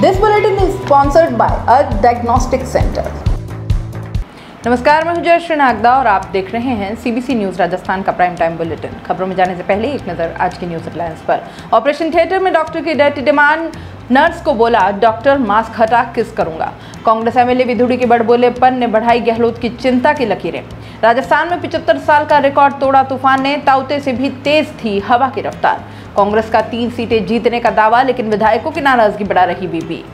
This bulletin is sponsored by Earth Diagnostic Center. नमस्कार, मैं हूं जयश्री नागदा और आप देख रहे हैं सीबीसी न्यूज राजस्थान का प्राइम टाइम बुलेटिन। खबरों में जाने से पहले एक नजर आज की न्यूज हेडलाइंस पर। ऑपरेशन थिएटर में डॉक्टर की डर्टी डिमांड, नर्स को बोला डॉक्टर मास्क हटा किस करूंगा। कांग्रेस एमएलए विधुड़ी के बड़बोलेपन ने बढ़ाई गहलोत की चिंता की लकीरें। राजस्थान में 75 साल का रिकॉर्ड तोड़ा तूफान ने, ताउते से भी तेज थी हवा की रफ्तार। कांग्रेस का 3 सीटें जीतने का दावा, लेकिन विधायकों की नाराजगी बढ़ा रही BP.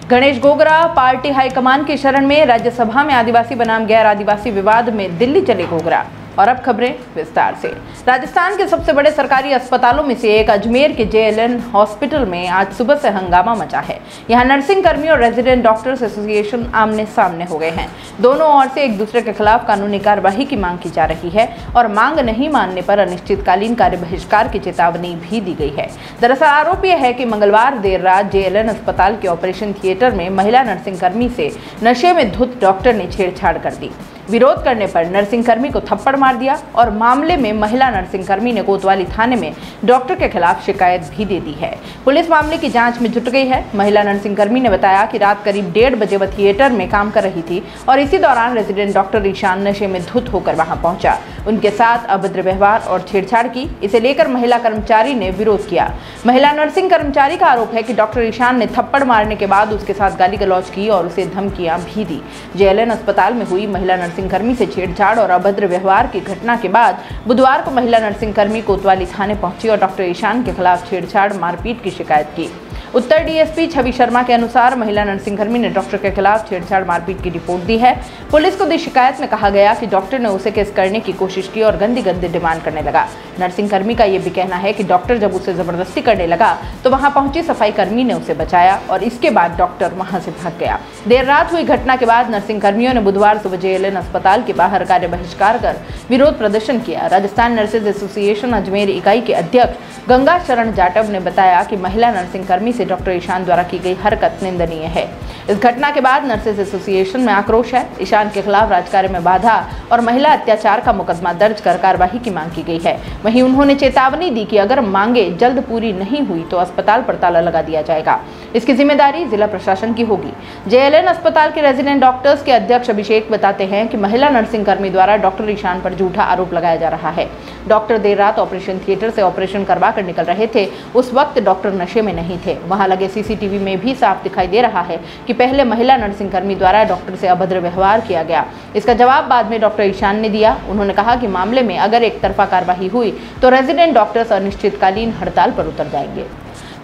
Ganesh Gogra party high command की शरण में, राज्यसभा में आदिवासी बनाम गैर आदिवासी विवाद में दिल्ली चले गोगरा। और अब खबरें विस्तार से। राजस्थान के सबसे बड़े सरकारी अस्पतालों में से एक अजमेर के JLN हॉस्पिटल में आज सुबह से हंगामा मचा है। यहां नर्सिंग कर्मी और रेजिडेंट डॉक्टर्स एसोसिएशन आमने सामने हो गए हैं। दोनों ओर से एक दूसरे के खिलाफ कानूनी कार्रवाई की मांग की जा रही है और मांग नहीं मानने पर अनिश्चितकालीन कार्य बहिष्कार की चेतावनी भी दी गई है। दरअसल आरोप यह है कि मंगलवार देर रात JLN अस्पताल के ऑपरेशन थिएटर में महिला नर्सिंग कर्मी से नशे में धुत डॉक्टर ने छेड़छाड़ कर दी। विरोध करने पर नर्सिंग कर्मी को थप्पड़ मार दिया और मामले में महिला नर्सिंग कर्मी ने कोतवाली थाने में डॉक्टर के खिलाफ शिकायत भी दे दी है। पुलिस मामले की जांच में जुट गई है। महिला नर्सिंग कर्मी ने बताया कि रात करीब 1:30 बजे वह थिएटर में काम कर रही थी और इसी दौरान रेजिडेंट डॉक्टर ईशान नशे में धुत होकर वहां पहुंचा। उनके साथ अभद्र व्यवहार और छेड़छाड़ की। इसे लेकर महिला कर्मचारी ने विरोध किया। महिला नर्सिंग कर्मचारी का आरोप है कि डॉक्टर ईशान ने थप्पड़ मारने के बाद उसके साथ गाली गलौज की और उसे धमकियां भी दी। JLN अस्पताल में हुई महिला नर्सिंग कर्मी से छेड़छाड़ और अभद्र व्यवहार की घटना के बाद बुधवार को महिला नर्सिंग कर्मी कोतवाली थाने पहुंची और डॉक्टर ईशान के खिलाफ छेड़छाड़ मारपीट की शिकायत की। उत्तर DSP छवि शर्मा के अनुसार महिला नर्सिंग कर्मी ने डॉक्टर के खिलाफ छेड़छाड़ मारपीट की रिपोर्ट दी है। पुलिस को दी शिकायत में कहा गया कि डॉक्टर ने उसे केस करने की कोशिश की और गंदी डिमांड करने लगा। नर्सिंग कर्मी का यह भी कहना है कि डॉक्टर जब उसे जबरदस्ती करने लगा तो वहां पहुंची सफाई कर्मी ने उसे बचाया और इसके बाद डॉक्टर वहां से भाग गया। देर रात हुई घटना के बाद नर्सिंग कर्मियों ने बुधवार सुबह JLN अस्पताल के बाहर कार्य बहिष्कार कर विरोध प्रदर्शन किया। राजस्थान नर्सेज एसोसिएशन अजमेर इकाई के अध्यक्ष गंगा शरण जाटव ने बताया कि महिला नर्सिंग कर्मी से डॉक्टर ईशान द्वारा की गई हरकत निंदनीय है। इस घटना के बाद नर्सेज एसोसिएशन में आक्रोश है। ईशान के खिलाफ राजकार्य में बाधा और महिला अत्याचार का मुकदमा दर्ज कर कार्रवाई की मांग की गई है। वहीं उन्होंने चेतावनी दी कि अगर मांगे जल्द पूरी नहीं हुई तो अस्पताल पर ताला लगा दिया जाएगा। इसकी जिम्मेदारी जिला प्रशासन की होगी। JLN अस्पताल के रेजिडेंट डॉक्टर्स के अध्यक्ष अभिषेक बताते हैं कि महिला नर्सिंग कर्मी द्वारा डॉक्टर ईशान पर झूठा आरोप लगाया जा रहा है। डॉक्टर देर रात ऑपरेशन थिएटर से ऑपरेशन करवा कर निकल रहे थे। उस वक्त डॉक्टर नशे में नहीं थे। वहां लगे CCTV में भी साफ दिखाई दे रहा है कि पहले महिला नर्सिंग कर्मी द्वारा डॉक्टर से अभद्र व्यवहार किया गया। इसका जवाब बाद में डॉक्टर ईशान ने दिया। उन्होंने कहा कि मामले में अगर एक तरफा कार्रवाई हुई तो रेजिडेंट डॉक्टर्स अनिश्चितकालीन हड़ताल पर उतर जाएंगे।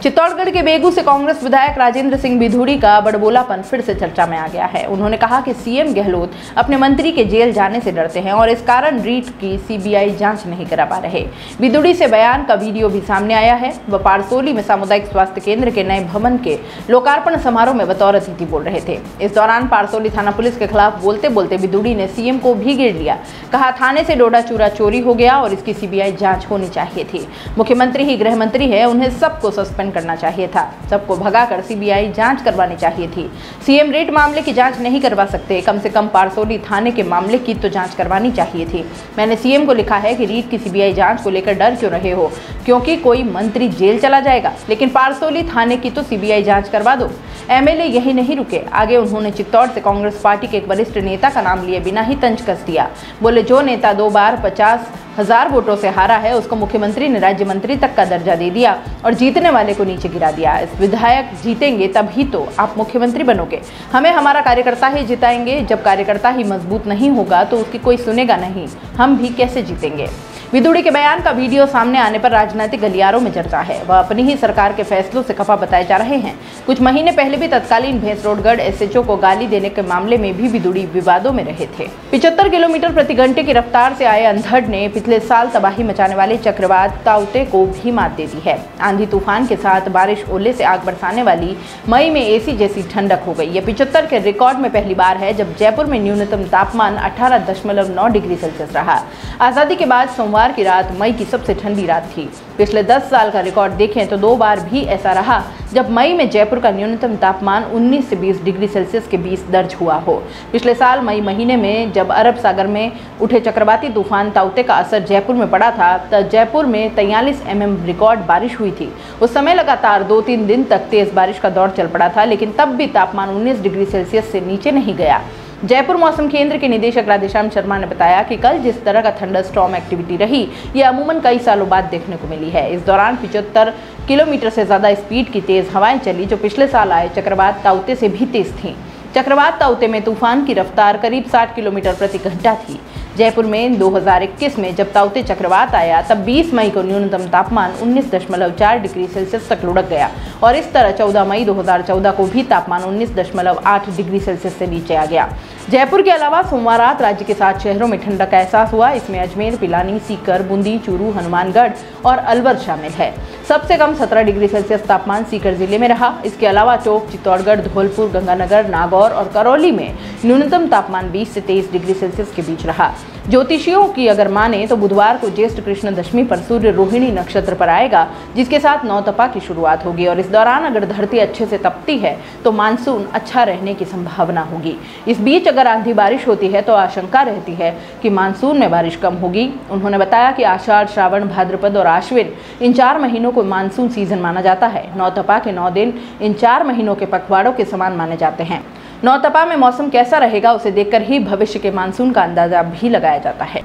चित्तौड़गढ़ के बेगू से कांग्रेस विधायक राजेंद्र सिंह विधुड़ी का बड़बोलापन फिर से चर्चा में आ गया है। उन्होंने कहा कि CM गहलोत अपने मंत्री के जेल जाने से डरते हैं और इस कारण रीट की CBI जांच नहीं करा पा रहे। विधुड़ी से बयान का वीडियो भी सामने आया है। वह पारसोली में सामुदायिक स्वास्थ्य केंद्र के नए भवन के लोकार्पण समारोह में बतौर अतिथि बोल रहे थे। इस दौरान पारसोली थाना पुलिस के खिलाफ बोलते बोलते विधुड़ी ने CM को भी घेर लिया। कहा थाने से डोडा चूरा चोरी हो गया और इसकी CBI जांच होनी चाहिए थी। मुख्यमंत्री ही गृह मंत्री है, उन्हें सबको सस्पेंड करना चाहिए था। सबको भगाकर CBI जांच करवानी चाहिए थी। CM रीट मामले की जांच नहीं करवा सकते, कम से कम पारसोली थाने के मामले की तो जांच करवानी चाहिए थी। मैंने CM को लिखा है कि रीट की CBI जांच को लेकर डर क्यों रहे हो, क्योंकि कोई मंत्री जेल चला जाएगा, लेकिन पारसोली थाने की तो CBI जांच करवा दो। MLA यही नहीं रुके, आगे उन्होंने चित्तौड़ से कांग्रेस पार्टी के एक वरिष्ठ नेता का नाम लिए बिना ही तंज कस दिया। बोले जो नेता 2 बार 50,000 वोटों से हारा है उसको मुख्यमंत्री ने राज्य मंत्री तक का दर्जा दे दिया और जीतने वाले को नीचे गिरा दिया। इस विधायक जीतेंगे तभी तो आप मुख्यमंत्री बनोगे। हमें हमारा कार्यकर्ता ही जिताएंगे। जब कार्यकर्ता ही मजबूत नहीं होगा तो उसकी कोई सुनेगा नहीं, हम भी कैसे जीतेंगे। विधुड़ी के बयान का वीडियो सामने आने पर राजनीतिक गलियारों में चर्चा है। वह अपनी ही सरकार के फैसलों से खफा बताए जा रहे हैं। कुछ महीने पहले भी तत्कालीन भैंसरोडगढ़ SHO को गाली देने के मामले में भी विधुड़ी विवादों में रहे थे। 75 किलोमीटर प्रति घंटे की रफ्तार से आए अंधड़ ने पिछले साल तबाही मचाने वाले चक्रवात ताउते को भी मात दे दी है। आंधी तूफान के साथ बारिश ओले से आग बरसाने वाली मई में AC जैसी ठंडक हो गई। यह 75 के रिकॉर्ड में पहली बार है जब जयपुर में न्यूनतम तापमान 18.9 डिग्री सेल्सियस रहा। आजादी के बाद सोमवार सोमवार की रात मई की सबसे ठंडी रात थी। पिछले 10 साल का रिकॉर्ड देखें तो 2 बार भी ऐसा रहा जब मई में जयपुर का न्यूनतम तापमान 19 से 20 डिग्री सेल्सियस के बीच दर्ज हुआ हो। पिछले साल मई महीने में जब अरब सागर में उठे चक्रवाती तूफान ताउते का असर जयपुर में पड़ा था, तब जयपुर में 43 mm रिकॉर्ड बारिश हुई थी। उस समय लगातार 2-3 दिन तक तेज बारिश का दौर चल पड़ा था, लेकिन तब भी तापमान 19 डिग्री सेल्सियस से नीचे नहीं गया। जयपुर मौसम केंद्र के निदेशक राधेश्याम शर्मा ने बताया कि कल जिस तरह का थंडर स्टॉर्म एक्टिविटी रही, ये अमूमन कई सालों बाद देखने को मिली है। इस दौरान 75 किलोमीटर से ज्यादा स्पीड की तेज हवाएं चली, जो पिछले साल आए चक्रवात ताउते से भी तेज थीं। चक्रवात ताउते में तूफान की रफ्तार करीब 60 किलोमीटर प्रति घंटा थी। जयपुर में 2021 में जब ताउते चक्रवात आया, तब 20 मई को न्यूनतम तापमान 19.4 डिग्री सेल्सियस तक लुढ़क गया और इस तरह 14 मई 2014 को भी तापमान 19.8 डिग्री सेल्सियस से नीचे आ गया। जयपुर के अलावा सोमवार रात राज्य के 7 शहरों में ठंडक का एहसास हुआ। इसमें अजमेर, पिलानी, सीकर, बूंदी, चूरू, हनुमानगढ़ और अलवर शामिल है। सबसे कम 17 डिग्री सेल्सियस तापमान सीकर जिले में रहा। इसके अलावा टोंक, चित्तौड़गढ़, धौलपुर, गंगानगर, नागौर और करौली में न्यूनतम तापमान 20 से 23 डिग्री सेल्सियस के बीच रहा। ज्योतिषियों की अगर माने तो बुधवार को ज्येष्ठ कृष्ण दशमी पर सूर्य रोहिणी नक्षत्र पर आएगा, जिसके साथ नौतपा की शुरुआत होगी और इस दौरान अगर धरती अच्छे से तपती है तो मानसून अच्छा रहने की संभावना होगी। इस बीच अगर आंधी बारिश होती है तो आशंका रहती है कि मानसून में बारिश कम होगी। उन्होंने बताया कि आषाढ़, श्रावण, भाद्रपद और आश्विन इन 4 महीनों को मानसून सीजन माना जाता है। नौतपा के 9 दिन इन 4 महीनों के पखवाड़ों के समान माने जाते हैं। नौतपा में मौसम कैसा रहेगा उसे देखकर ही भविष्य के मानसून का अंदाजा भी लगाया जाता है।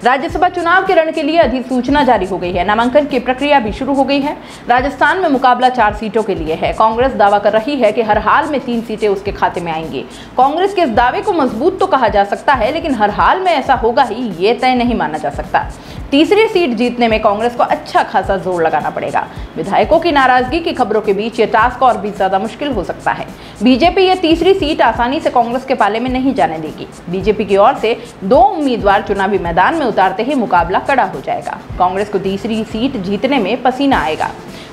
राज्यसभा चुनाव के रण के लिए अधिसूचना जारी हो गई है। नामांकन की प्रक्रिया भी शुरू हो गई है। राजस्थान में मुकाबला 4 सीटों के लिए है। कांग्रेस दावा कर रही है कि हर हाल में 3 सीटें उसके खाते में आएंगी। कांग्रेस के इस दावे को मजबूत तो कहा जा सकता है, लेकिन हर हाल में ऐसा होगा ही ये तय नहीं माना जा सकता। तीसरी सीट जीतने में कांग्रेस को अच्छा खासा जोर लगाना पड़ेगा। विधायकों की नाराजगी की खबरों के बीच ये टास्क और भी ज्यादा मुश्किल हो सकता है। बीजेपी ये तीसरी सीट आसानी से कांग्रेस के पाले में नहीं जाने देगी। बीजेपी की ओर से 2 उम्मीदवार चुनावी मैदान में उतारते ही मुकाबला कड़ा हो जाएगा। कांग्रेस को तीसरी सीट जीतने में पसीना आएगा।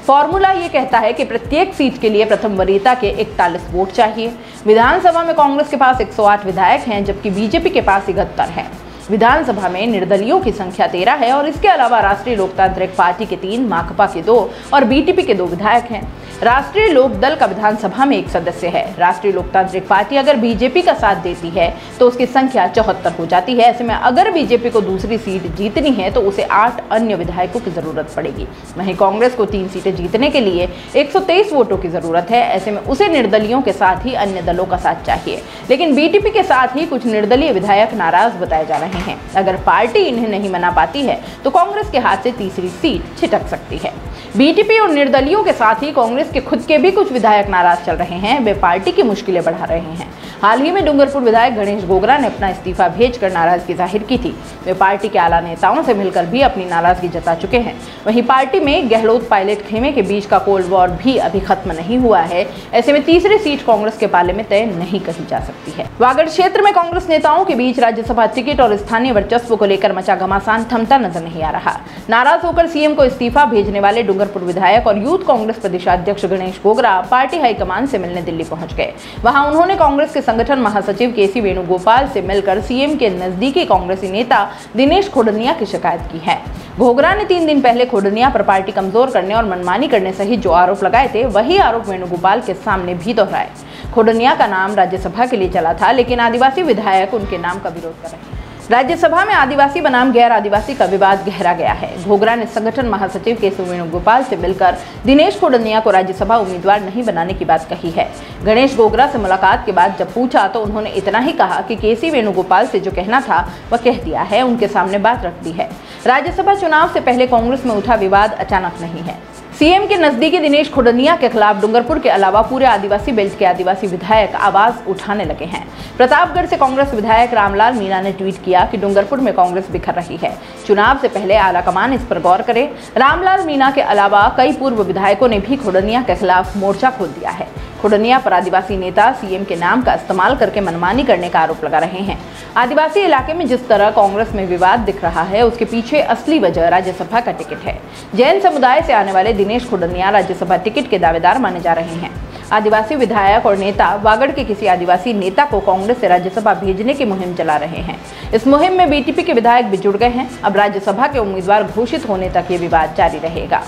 फॉर्मूला ये कहता है कि प्रत्येक सीट के लिए प्रथम वरीयता के 41 वोट चाहिए। विधानसभा में कांग्रेस के पास 108 विधायक हैं, जबकि बीजेपी के पास 71 हैं। विधानसभा में निर्दलीयों की संख्या 13 है और इसके अलावा राष्ट्रीय लोकतांत्रिक पार्टी के 3, माकपा के 2 और बीटीपी के 2 विधायक हैं। राष्ट्रीय लोक दल का विधानसभा में 1 सदस्य है। राष्ट्रीय लोकतांत्रिक पार्टी अगर बीजेपी का साथ देती है तो उसकी संख्या 74 हो जाती है। ऐसे में अगर बीजेपी को दूसरी सीट जीतनी है तो उसे 8 अन्य विधायकों की जरूरत पड़ेगी। वहीं कांग्रेस को 3 सीटें जीतने के लिए 123 वोटों की जरूरत है। ऐसे में उसे निर्दलियों के साथ ही अन्य दलों का साथ चाहिए, लेकिन बीटीपी के साथ ही कुछ निर्दलीय विधायक नाराज बताए जा रहे हैं। अगर पार्टी इन्हें नहीं मना पाती है तो कांग्रेस के हाथ से तीसरी सीट छिटक सकती है। बीटीपी और निर्दलियों के साथ ही कांग्रेस के खुद के भी कुछ विधायक नाराज चल रहे हैं। वे पार्टी की मुश्किलें बढ़ा रहे हैं। हाल ही में डूंगरपुर विधायक गणेश गोगरा ने अपना इस्तीफा भेजकर नाराजगी जाहिर की थी। वे पार्टी के आला नेताओं से मिलकर भी अपनी नाराजगी जता चुके हैं। वहीं पार्टी में गहलोत पायलट खेमे के बीच का कोल्ड वॉर भी अभी खत्म नहीं हुआ है। ऐसे में तीसरी सीट कांग्रेस के पाले में तय नहीं कही जा सकती है। वागड़ क्षेत्र में कांग्रेस नेताओं के बीच राज्यसभा टिकट और स्थानीय वर्चस्व को लेकर मचा घमासान थमता नजर नहीं आ रहा। नाराज होकर सीएम को इस्तीफा भेजने वाले डूंगरपुर विधायक और यूथ कांग्रेस प्रदेशाध्यक्ष गणेश गोगरा पार्टी हाईकमान से मिलने दिल्ली पहुंच गए। वहां उन्होंने कांग्रेस के संगठन महासचिव केसी वेणुगोपाल से मिलकर सीएम के नजदीकी कांग्रेसी नेता दिनेश खोडनिया की शिकायत की है। गोगरा ने 3 दिन पहले खोडनिया पर पार्टी कमजोर करने और मनमानी करने सहित जो आरोप लगाए थे, वही आरोप वेणुगोपाल के सामने भी दोहराए। खोडनिया का नाम राज्यसभा के लिए चला था, लेकिन आदिवासी विधायक उनके नाम का विरोध कर रहे हैं। राज्यसभा में आदिवासी बनाम गैर आदिवासी का विवाद गहरा गया है। गोगरा ने संगठन महासचिव केशव वेणुगोपाल से मिलकर दिनेश खोडनिया को राज्यसभा उम्मीदवार नहीं बनाने की बात कही है। गणेश गोगरा से मुलाकात के बाद जब पूछा तो उन्होंने इतना ही कहा कि केसी वेणुगोपाल से जो कहना था वह कह दिया है, उनके सामने बात रख दी है। राज्यसभा चुनाव से पहले कांग्रेस में उठा विवाद अचानक नहीं है। सीएम के नजदीकी दिनेश खोडनिया के खिलाफ डूंगरपुर के अलावा पूरे आदिवासी बेल्ट के आदिवासी विधायक आवाज उठाने लगे हैं। प्रतापगढ़ से कांग्रेस विधायक रामलाल मीणा ने ट्वीट किया कि डूंगरपुर में कांग्रेस बिखर रही है, चुनाव से पहले आलाकमान इस पर गौर करे। रामलाल मीणा के अलावा कई पूर्व विधायकों ने भी खोडनिया के खिलाफ मोर्चा खोल दिया है। खोडनिया पर आदिवासी नेता सीएम के नाम का इस्तेमाल करके मनमानी करने का आरोप लगा रहे हैं। आदिवासी इलाके में जिस तरह कांग्रेस में विवाद दिख रहा है, उसके पीछे असली वजह राज्यसभा का टिकट है। जैन समुदाय से आने वाले दिनेश खोडनिया राज्यसभा टिकट के दावेदार माने जा रहे हैं। आदिवासी विधायक और नेता वागड़ के किसी आदिवासी नेता को कांग्रेस से राज्यसभा भेजने की मुहिम चला रहे हैं। इस मुहिम में बीटीपी के विधायक भी जुड़ गए हैं। अब राज्यसभा के उम्मीदवार घोषित होने तक ये विवाद जारी रहेगा।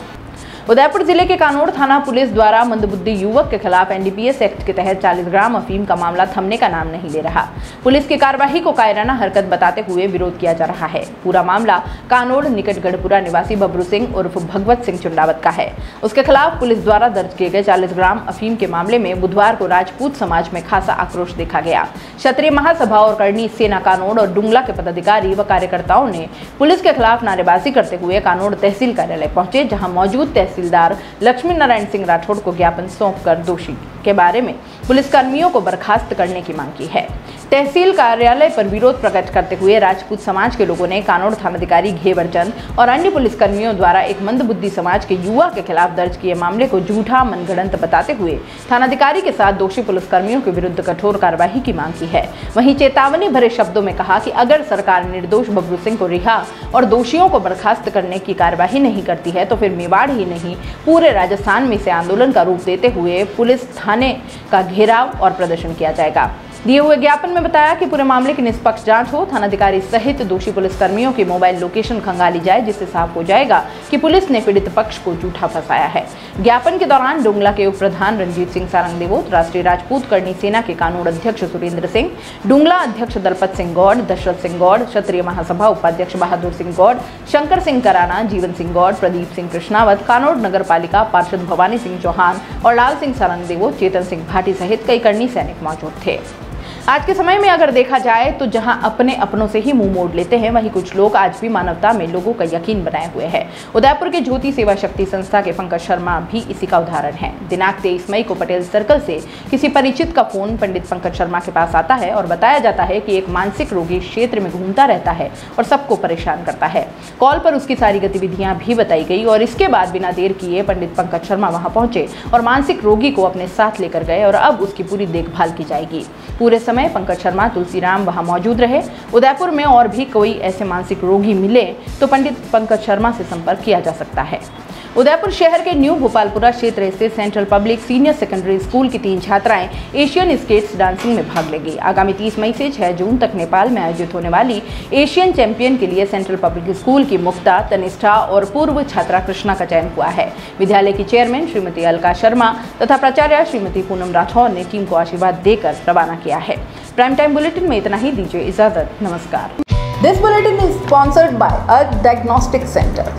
उदयपुर जिले के कानोड़ थाना पुलिस द्वारा मंदबुद्धि युवक के खिलाफ एनडीपीएस एक्ट के तहत 40 ग्राम अफीम का मामला थमने का नाम नहीं ले रहा। पुलिस की कार्रवाई को कायराना हरकत बताते हुए विरोध किया जा रहा है। पूरा मामला कानोड़ निकट गढ़पुरा निवासी बबरू सिंह उर्फ भगवत सिंह चुंडावत का है। उसके खिलाफ पुलिस द्वारा दर्ज किए गए 40 ग्राम अफीम के मामले में बुधवार को राजपूत समाज में खासा आक्रोश देखा गया। क्षत्रिय महासभा और करणी सेना कानोड़ और डुंगला के पदाधिकारी व कार्यकर्ताओं ने पुलिस के खिलाफ नारेबाजी करते हुए कानोड़ तहसील कार्यालय पहुंचे, जहां मौजूद तहसीलदार लक्ष्मी नारायण सिंह राठौड़ को ज्ञापन सौंपकर दोषी के बारे में पुलिसकर्मियों को बर्खास्त करने की मांग की है। तहसील कार्यालय पर विरोध प्रकट करते हुए राजपूत समाज के लोगों ने कानोड़ थानाधिकारी घेवर चंद और अन्य पुलिसकर्मियों द्वारा एक मंदबुद्धि समाज के युवा के खिलाफ दर्ज किए मामले को झूठा मनगढ़ंत बताते हुए थानाधिकारी के साथ दोषी पुलिसकर्मियों के विरुद्ध कठोर कार्रवाई की मांग की है। वहीं चेतावनी भरे शब्दों में कहा कि अगर सरकार निर्दोष बबरू सिंह को रिहा और दोषियों को बर्खास्त करने की कार्यवाही नहीं करती है तो फिर मेवाड़ ही नहीं पूरे राजस्थान में इसे आंदोलन का रूप देते हुए पुलिस थाने का घेराव और प्रदर्शन किया जाएगा। दिए हुए ज्ञापन में बताया कि पूरे मामले की निष्पक्ष जांच हो, थानाधिकारी सहित दोषी पुलिसकर्मियों की मोबाइल लोकेशन खंगाली जाए, जिससे साफ हो जाएगा कि पुलिस ने पीड़ित पक्ष को झूठा फंसाया है। ज्ञापन के दौरान डुंगला के उप प्रधान रंजीत सिंह सारंग देवोत, राष्ट्रीय राजपूत करणी सेना के कानून अध्यक्ष सुरेंद्र सिंह, डुंगला अध्यक्ष दलपत सिंह गौड़, दशरथ सिंह गौड़, क्षत्रिय महासभा उपाध्यक्ष बहादुर सिंह गौड़, शंकर सिंह कराना, जीवन सिंह गौड़, प्रदीप सिंह कृष्णावत, कानोड़ नगर पालिका पार्षद भवानी सिंह चौहान और लाल सिंह सारंग देवोत, चेतन सिंह भाटी सहित कई करणी सैनिक मौजूद थे। आज के समय में अगर देखा जाए तो जहां अपने अपनों से ही मुंह मोड़ लेते हैं, वहीं कुछ लोग आज भी मानवता में लोगों का यकीन बनाए हुए हैं। उदयपुर के ज्योति सेवा शक्ति संस्था के पंकज शर्मा भी इसी का उदाहरण है। दिनांक 23 मई को पटेल सर्कल से किसी परिचित का फोन पंडित पंकज शर्मा के पास आता है और बताया जाता है कि एक मानसिक रोगी क्षेत्र में घूमता रहता है और सबको परेशान करता है। कॉल पर उसकी सारी गतिविधियां भी बताई गई और इसके बाद बिना देर किए पंडित पंकज शर्मा वहां पहुंचे और मानसिक रोगी को अपने साथ लेकर गए और अब उसकी पूरी देखभाल की जाएगी। पूरे समय पंकज शर्मा तुलसीराम वहां मौजूद रहे। उदयपुर में और भी कोई ऐसे मानसिक रोगी मिले तो पंडित पंकज शर्मा से संपर्क किया जा सकता है। उदयपुर शहर के न्यू भोपालपुरा क्षेत्र स्थित central public senior secondary school की 3 छात्राएं एशियन स्केट्स डांसिंग में भाग लेंगी। आगामी 30 मई से 6 जून तक नेपाल में आयोजित होने वाली एशियन चैंपियन के लिए सेंट्रल पब्लिक स्कूल की मुक्ता, तनिष्ठा और पूर्व छात्रा कृष्णा का चयन हुआ है। विद्यालय की चेयरमैन श्रीमती अलका शर्मा तथा प्राचार्य श्रीमती पूनम राठौर ने टीम को आशीर्वाद देकर रवाना किया है। प्राइम टाइम बुलेटिन में इतना ही। दीजिए इजाजत। नमस्कार। This bulletin is sponsored by earth diagnostic centre.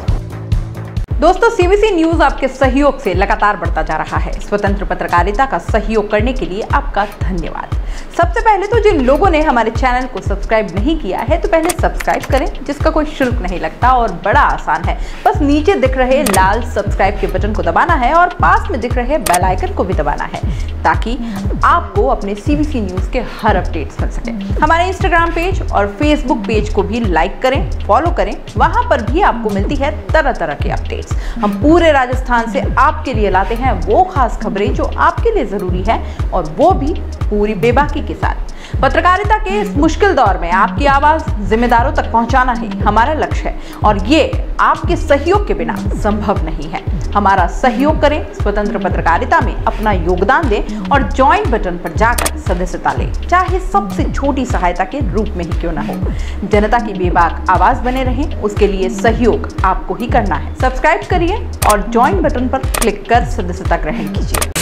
दोस्तों, सीबीसी न्यूज आपके सहयोग से लगातार बढ़ता जा रहा है। स्वतंत्र पत्रकारिता का सहयोग करने के लिए आपका धन्यवाद। सबसे पहले तो जिन लोगों ने हमारे चैनल को सब्सक्राइब नहीं किया है तो पहले सब्सक्राइब करें, जिसका कोई शुल्क नहीं लगता और बड़ा आसान है। बस नीचे दिख रहे लाल सब्सक्राइब के बटन को दबाना है और पास में दिख रहे बेल आइकन को भी दबाना है, ताकि आपको अपने सीबीसी न्यूज के हर अपडेट्स मिल सके। हमारे इंस्टाग्राम पेज और फेसबुक पेज को भी लाइक करें, फॉलो करें। वहां पर भी आपको मिलती है तरह तरह के अपडेट्स। हम पूरे राजस्थान से आपके लिए लाते हैं वो खास खबरें जो आपके लिए जरूरी है, और वो भी पूरी बेबाकी के साथ। पत्रकारिता के इस मुश्किल दौर में आपकी आवाज जिम्मेदारों तक पहुंचाना ही हमारा लक्ष्य है, और ये आपके सहयोग के बिना संभव नहीं है। हमारा सहयोग करें, स्वतंत्र पत्रकारिता में अपना योगदान दें और ज्वाइन बटन पर जाकर सदस्यता लें, चाहे सबसे छोटी सहायता के रूप में ही क्यों ना हो। जनता की बेबाक आवाज बने रहें, उसके लिए सहयोग आपको ही करना है। सब्सक्राइब करिए और ज्वाइन बटन पर क्लिक कर सदस्यता ग्रहण कीजिए।